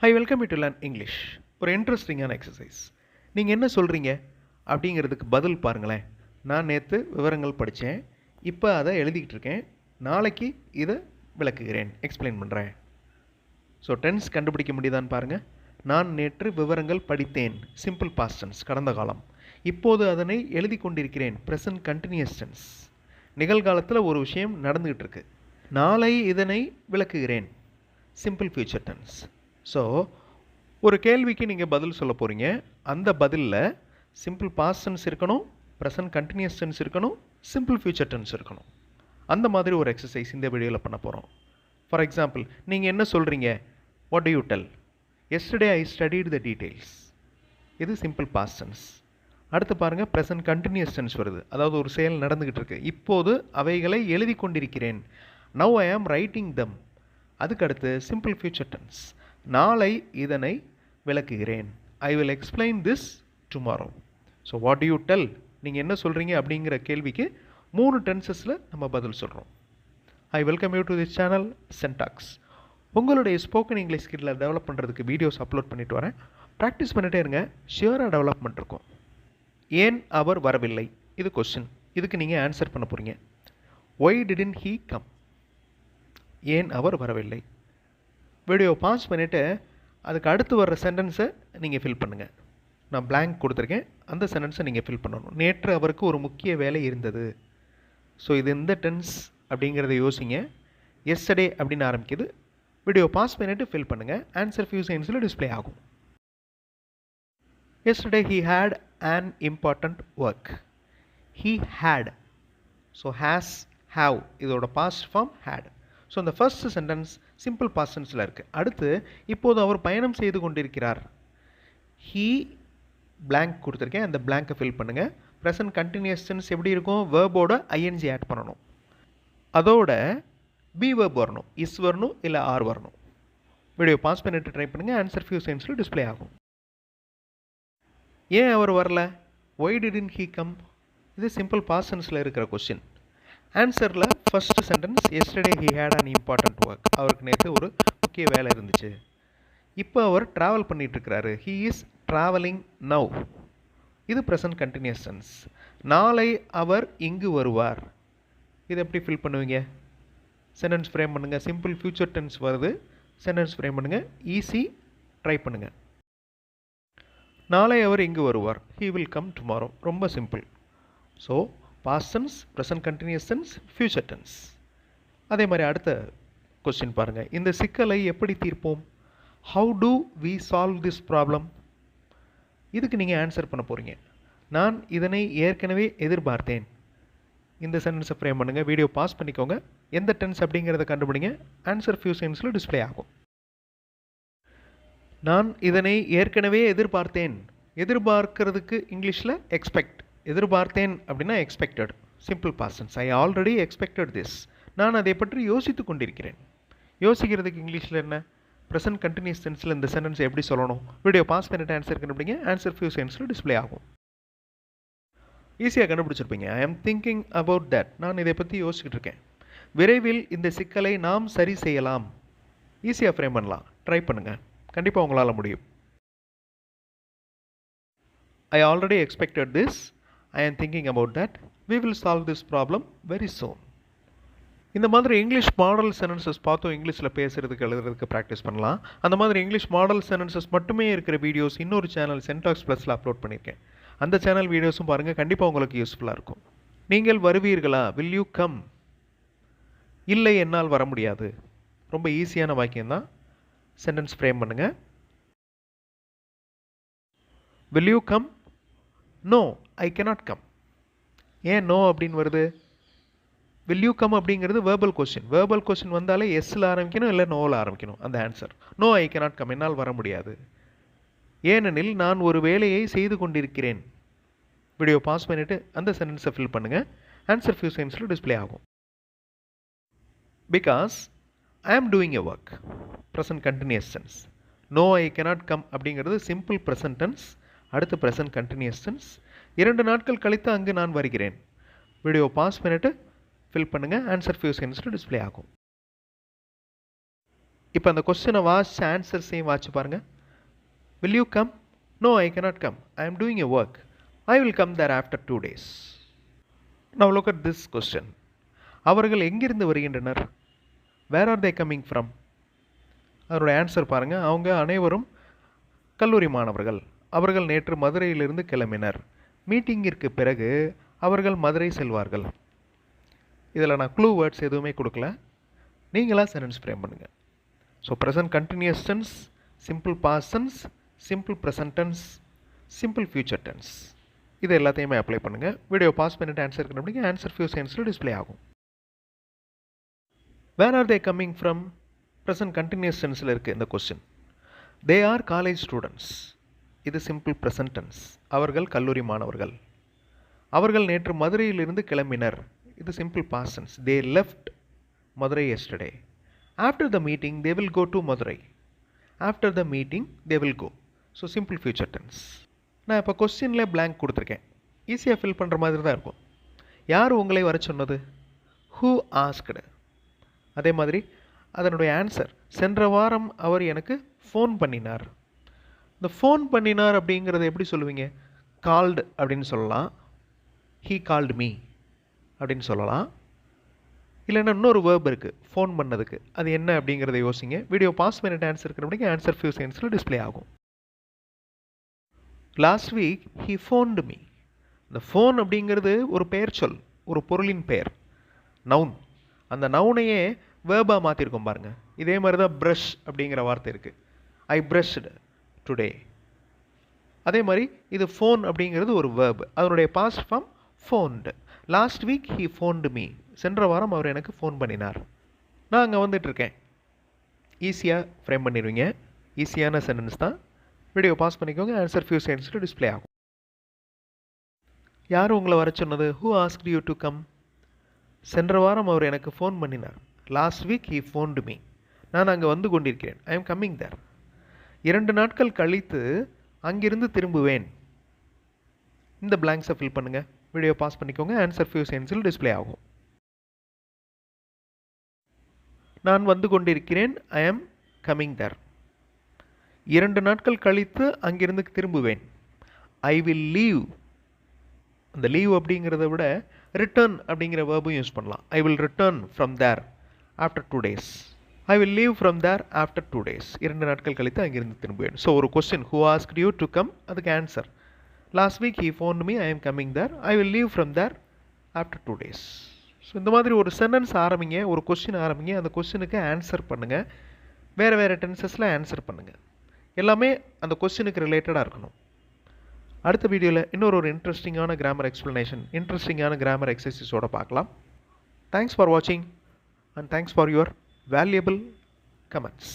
Hi, welcome you to learn English. ஒரு இன்ட்ரெஸ்டிங்கான exercise. நீங்கள் என்ன சொல்கிறீங்க அப்படிங்கிறதுக்கு பதில் பாருங்களேன். நான் நேற்று விவரங்கள் படித்தேன், இப்போ அதை எழுதிக்கிட்டு இருக்கேன், நாளைக்கு இதை விளக்குகிறேன், எக்ஸ்பிளைன் பண்ணுறேன். ஸோ டென்ஸ் கண்டுபிடிக்க முடியுதான்னு பாருங்கள். நான் நேற்று விவரங்கள் படித்தேன், சிம்பிள் பாஸ்ட் டென்ஸ், கடந்த காலம். இப்போது அதனை எழுதி கொண்டிருக்கிறேன், ப்ரெசன்ட் கண்டினியூஸ் டென்ஸ். நிகழ்காலத்தில் ஒரு விஷயம் நடந்துகிட்டு இருக்கு. நாளை இதனை விளக்குகிறேன், சிம்பிள் ஃபியூச்சர் டென்ஸ். ஸோ ஒரு கேள்விக்கு நீங்கள் பதில் சொல்ல போகிறீங்க. அந்த பதிலில் சிம்பிள் பாஸ்ட் டென்ஸ் இருக்கணும், ப்ரெசன்ட் கண்டினியூஸ் டென்ஸ் இருக்கணும், சிம்பிள் ஃபியூச்சர் டென்ஸ் இருக்கணும். அந்த மாதிரி ஒரு எக்ஸசைஸ் இந்த வீடியோவில் பண்ண போகிறோம். ஃபார் எக்ஸாம்பிள், நீங்கள் என்ன சொல்கிறீங்க? What to you tell? Yesterday I studied the details. இது சிம்பிள் பாஸ்ட் டென்ஸ். அடுத்து பாருங்கள், ப்ரெசன்ட் கண்டினியூஸ் டென்ஸ் வருது. அதாவது ஒரு செயல் நடந்துக்கிட்டு இருக்கு, இப்போது அவைகளை எழுதி கொண்டிருக்கிறேன். நவ் ஐ ஆம் ரைட்டிங் தம். அதுக்கடுத்து சிம்பிள் ஃபியூச்சர் டென்ஸ். நாளை இதனை விளக்குகிறேன். I will explain this tomorrow. So what to you tell, நீங்கள் என்ன சொல்கிறீங்க அப்படிங்கிற கேள்விக்கு 3 டென்சஸில் நம்ம பதில் சொல்கிறோம். I welcome you to this channel syntax. உங்களுடைய ஸ்போக்கன் இங்கிலீஷ் ஸ்கில்லை டெவலப் பண்ணுறதுக்கு வீடியோஸ் அப்லோட் பண்ணிட்டு வரேன். ப்ராக்டிஸ் பண்ணிகிட்டே இருங்க, ஷியராக டெவலப்மெண்ட் இருக்கும். ஏன் அவர் வரவில்லை, இது கொஸ்டின். இதுக்கு நீங்கள் ஆன்சர் பண்ண போகிறீங்க. ஒய் டிடன்ட் ஹீ கம், ஏன் அவர் வரவில்லை. வீடியோ பாஸ் பண்ணிவிட்டு அதுக்கு அடுத்து வர்ற சென்டென்ஸை நீங்கள் ஃபில் பண்ணுங்கள். நான் blank கொடுத்துருக்கேன், அந்த சென்டென்ஸை நீங்கள் ஃபில் பண்ணணும். நேற்று அவருக்கு ஒரு முக்கிய வேலை இருந்தது. ஸோ இது எந்த டென்ஸ் அப்படிங்கிறத யோசிங்க. எஸ்டர்டே அப்படின்னு ஆரம்பிக்குது. வீடியோ பாஸ் பண்ணிவிட்டு ஃபில் பண்ணுங்கள். ஆன்சர் ஃபியூ செகண்ட்ஸில் டிஸ்பிளே ஆகும். Yesterday he had an important work. he had. So has, have இதோட past form had. ஸோ இந்த ஃபர்ஸ்ட் சென்டென்ஸ் சிம்பிள் பாஸ்ட் டென்ஸில் இருக்குது. அடுத்து, இப்போது அவர் பயணம் செய்து கொண்டிருக்கிறார். ஹீ blank கொடுத்துருக்கேன், அந்த blank ஃபில் பண்ணுங்கள். ப்ரெசன்ட் கண்டினியூஸ் டென்ஸ் எப்படி இருக்கும்? வேர்போட ஐஎன்ஜி ஆட் பண்ணணும், அதோட பி வேர்ப் வரணும், இஸ் வரணும், இல்லை ஆர் வரணும். வீடியோ பாஸ் பண்ணிட்டு ட்ரை பண்ணுங்கள். ஆன்சர் ஃபியூ செகண்ட்ஸில் டிஸ்பிளே ஆகும். ஏன் அவர் வரல? Why didn't he come. இது சிம்பிள் பாஸ்ட் டென்ஸில் இருக்கிற கொஸ்டின். ஆன்சரில் first sentence, yesterday he had an important work. அவருக்கு நேற்று ஒரு முக்கிய வேலை இருந்துச்சு. இப்போ அவர் ட்ராவல் பண்ணிகிட்ருக்கிறாரு. He is travelling now. இது ப்ரெசன்ட் கண்டினியூஸ் டென்ஸ். நாளை அவர் இங்கு வருவார். இது எப்படி ஃபில் பண்ணுவீங்க? சென்டென்ஸ் ஃப்ரேம் பண்ணுங்கள். சிம்பிள் ஃபியூச்சர் டென்ஸ் வருது, சென்டென்ஸ் ஃப்ரேம் பண்ணுங்கள். ஈஸி, ட்ரை பண்ணுங்கள். நாளை அவர் இங்கு வருவார். He will come tomorrow. ரொம்ப simple. So past tense, present continuous tense, future tense. அதே மாதிரி அடுத்த கொஸ்டின் பாருங்கள். இந்த சிக்கலை எப்படி தீர்ப்போம்? How do we solve this problem. இதுக்கு நீங்கள் ஆன்சர் பண்ண போகிறீங்க. நான் இதனை ஏற்கனவே எதிர்பார்த்தேன். இந்த சென்டென்ஸை ஃப்ரேம் பண்ணுங்கள். வீடியோ பாஸ் பண்ணிக்கோங்க. எந்த டென்ஸ் அப்படிங்கிறத கண்டுபிடிங்க. ஆன்சர் ஃபியூ செகண்ட்ஸில் டிஸ்பிளே ஆகும். நான் இதனை ஏற்கனவே எதிர்பார்த்தேன். எதிர்பார்க்கிறதுக்கு இங்கிலீஷில் எக்ஸ்பெக்ட். எதிர்பார்த்தேன் அப்படின்னா expected, simple past tense. I already expected this. நான் அதை பற்றி யோசித்து கொண்டிருக்கிறேன். யோசிக்கிறதுக்கு இங்கிலீஷில் என்ன? ப்ரெசன்ட் கண்டினியூஸ் டென்ஸில் இந்த சென்டென்ஸ் எப்படி சொல்லணும்? வீடியோ பாஸ் பண்ணிட்டு ஆன்சர் கண்டுபிடிங்க. ஆன்சர் ஃபியூ செகண்ட்ஸில் டிஸ்பிளே ஆகும். ஈஸியாக கண்டுபிடிச்சிருப்பீங்க. ஐ ஆம் திங்கிங் அபவுட் தட். நான் இதை பற்றி யோசிச்சுட்டு இருக்கேன். விரைவில் இந்த சிக்கலை நாம் சரி செய்யலாம். ஈஸியாக ஃப்ரேம் பண்ணலாம். ட்ரை பண்ணுங்கள், கண்டிப்பாக உங்களால் முடியும். ஐ already expected this. I am thinking about that. We will solve this problem very soon. இந்த மாதிரி இங்கிலீஷ் மாடல் சென்டென்சஸ் பார்த்தோம். இங்கிலீஷில் பேசுகிறதுக்கு எழுதுறதுக்கு ப்ராக்டிஸ் பண்ணலாம். அந்த மாதிரி இங்கிலீஷ் மாடல் சென்டென்சஸ் மட்டுமே இருக்கிற வீடியோஸ் இன்னொரு சேனல் சென்டாக்ஸ் ப்ளஸில் அப்லோட் பண்ணியிருக்கேன். அந்த சேனல் வீடியோஸும் பாருங்கள், கண்டிப்பாக உங்களுக்கு யூஸ்ஃபுல்லாக இருக்கும். நீங்கள் வருவீர்களா? Will you come. இல்லை, என்னால் வர முடியாது. ரொம்ப ஈஸியான வாக்கியம் தான். சென்டென்ஸ் ஃப்ரேம் பண்ணுங்கள். Will you come? No, I cannot come. ஏன் நோ அப்படின்னு வருது? வில் யூ கம் அப்படிங்கிறது வேர்பல் கொஸ்டின். வேர்பல் கொஸ்டின் வந்தாலே எஸ்ஸில் ஆரம்பிக்கணும், இல்லை நோவில் ஆரம்பிக்கணும். அந்த answer no, I cannot come, என்னால் வர முடியாது. ஏனெனில் நான் ஒரு வேலையை செய்து கொண்டிருக்கிறேன். வீடியோ பாஸ் பண்ணிவிட்டு அந்த சென்டென்ஸை ஃபில் பண்ணுங்கள். ஆன்சர் ஃபியூ செகண்ட்ஸில் டிஸ்பிளே ஆகும். Because I am doing a work, present continuous tense. No, I cannot come அப்படிங்கிறது சிம்பிள் ப்ரெசன்ட் டென்ஸ். அடுத்து ப்ரெசன்ட் கண்டினியூஸ் டென்ஸ். 2 நாட்கள் கழித்து அங்கு நான் வருகிறேன். வீடியோ பாஸ் பண்ணிவிட்டு ஃபில் பண்ணுங்கள். ஆன்சர் ஃபியூ செகண்ட்ஸில் டிஸ்பிளே ஆகும். இப்போ அந்த கொஸ்டினை வாட்ச் ஆன்சர்ஸையும் வாட்ச் பாருங்கள். Will you come? No, I cannot come. I am doing a work. I will come there after 2 days. Now look at this question. அவர்கள் எங்கிருந்து வருகின்றனர்? Where are they coming from? அதனுடைய ஆன்சர் பாருங்கள். அவங்க அனைவரும் கல்லூரி மாணவர்கள். அவர்கள் நேற்று மதுரையிலிருந்து கிளம்பினர். மீட்டிங்கிற்கு பிறகு அவர்கள் மதுரை செல்வார்கள். இதில் நான் க்ளூ வேர்ட்ஸ் எதுவுமே கொடுக்கல. நீங்களாக சென்டென்ஸ் ஃப்ரேம் பண்ணுங்கள். So present continuous tense, simple past tense, simple present tense, simple future tense, இது எல்லாத்தையுமே அப்ளை பண்ணுங்கள். வீடியோ பாஸ் பண்ணிட்டு ஆன்சர் கண்டுபிடிங்க. ஆன்சர் ஃபியூ செகண்ட்ஸில் டிஸ்பிளே ஆகும். Where are they coming from? Present continuous டென்ஸில் இருக்குது இந்த question. They are college students, இது சிம்பிள் ப்ரெசன்ட் டென்ஸ். அவர்கள் கல்லூரி மாணவர்கள். அவர்கள் நேற்று மதுரையிலிருந்து கிளம்பினர், இது simple past tense. They left Madurai yesterday. After the meeting they will go to Madurai. After the meeting they will go. So simple future tense. நான் இப்போ கொஸ்டினில் blank கொடுத்துருக்கேன். ஈஸியாக ஃபில் பண்ணுற மாதிரி தான் இருக்கும். யார் உங்களை வர சொன்னது? Who asked. அதே மாதிரி அதனுடைய ஆன்சர், சென்ற வாரம் அவர் எனக்கு ஃபோன் பண்ணினார். இந்த ஃபோன் பண்ணினார் அப்படிங்கிறத எப்படி சொல்லுவீங்க? கால்டு அப்படின்னு சொல்லலாம். ஹீ கால்டு மீ அப்படின்னு சொல்லலாம். இல்லைன்னா இன்னொரு வேர்ப் இருக்குது ஃபோன் பண்ணதுக்கு, அது என்ன அப்படிங்கிறத யோசிங்க. வீடியோ பாஸ் பண்ணிட்டு ஆன்சர் இருக்கிற ஆன்சர் ஃபியூ செகண்ட்ஸில் டிஸ்பிளே ஆகும். Last week he phoned me. இந்த ஃபோன் அப்படிங்கிறது ஒரு பெயர் சொல், ஒரு பொருளின் பெயர், நவுன். அந்த நவுனையே வேர்பாக மாற்றிருக்கோம் பாருங்கள். இதே மாதிரி தான் ப்ரஷ் அப்படிங்கிற வார்த்தை இருக்குது. I brushed today. அதே மாதிரி இது ஃபோன் அப்படிங்கிறது ஒரு வேர்ப், அதனுடைய past form phoned. Last week he phoned me. சென்ற வாரம் அவர் எனக்கு ஃபோன் பண்ணினார். நான் அங்கே வந்துட்டுருக்கேன். ஈஸியாக ஃப்ரேம் பண்ணிடுவீங்க. ஈஸியான சென்டென்ஸ் தான். வீடியோ பாஸ் பண்ணிக்கோங்க. ஆன்சர் ஃபியூ செகண்ட்ஸில் டிஸ்பிளே ஆகும். யார் உங்களை வர சொன்னது? Who asked you to come? சென்ற வாரம் அவர் எனக்கு ஃபோன் பண்ணினார். Last week he phoned me. நான் அங்கே வந்து கொண்டிருக்கிறேன். ஐ எம் கம்மிங் தேர். 2 நாட்கள் கழித்து அங்கிருந்து திரும்புவேன். இந்த பிளாங்க்ஸை ஃபில் பண்ணுங்கள். வீடியோ பாஸ் பண்ணிக்கோங்க. ஆன்சர் ஃபியூ செகண்ட்ஸில் டிஸ்பிளே ஆகும். நான் வந்து கொண்டிருக்கிறேன். ஐ எம் கம்மிங் தேர். 2 நாட்கள் கழித்து அங்கிருந்து திரும்புவேன். I will leave. அந்த லீவ் அப்படிங்கிறத விட ரிட்டர்ன் அப்படிங்கிற வேர்பும் யூஸ் பண்ணலாம். I will return from there after 2 days. I will leave from there after 2 days. 2 நாட்கள் கழித்து அங்கிருந்து திரும்புவேன். ஸோ ஒரு question, who asked you to come, அதுக்கு answer last week he phoned me. I am coming there. I will leave from there after 2 days. So இந்த மாதிரி ஒரு sentence ஆரம்பிங்க, ஒரு கொஸ்டின் ஆரம்பிங்க, அந்த கொஸ்டினுக்கு ஆன்சர் பண்ணுங்கள். வேறு வேறு டென்சஸில் ஆன்சர் பண்ணுங்கள். எல்லாமே அந்த கொஸ்டினுக்கு ரிலேட்டடாக இருக்கணும். அடுத்த வீடியோவில் இன்னொரு இன்ட்ரெஸ்டிங்கான கிராமர் எக்ஸ்ப்ளனேஷன், இன்ட்ரெஸ்டிங்கான கிராமர் எக்ஸசைஸோடு பார்க்கலாம். தேங்க்ஸ் ஃபார் வாட்சிங் and thanks for your valuable comments.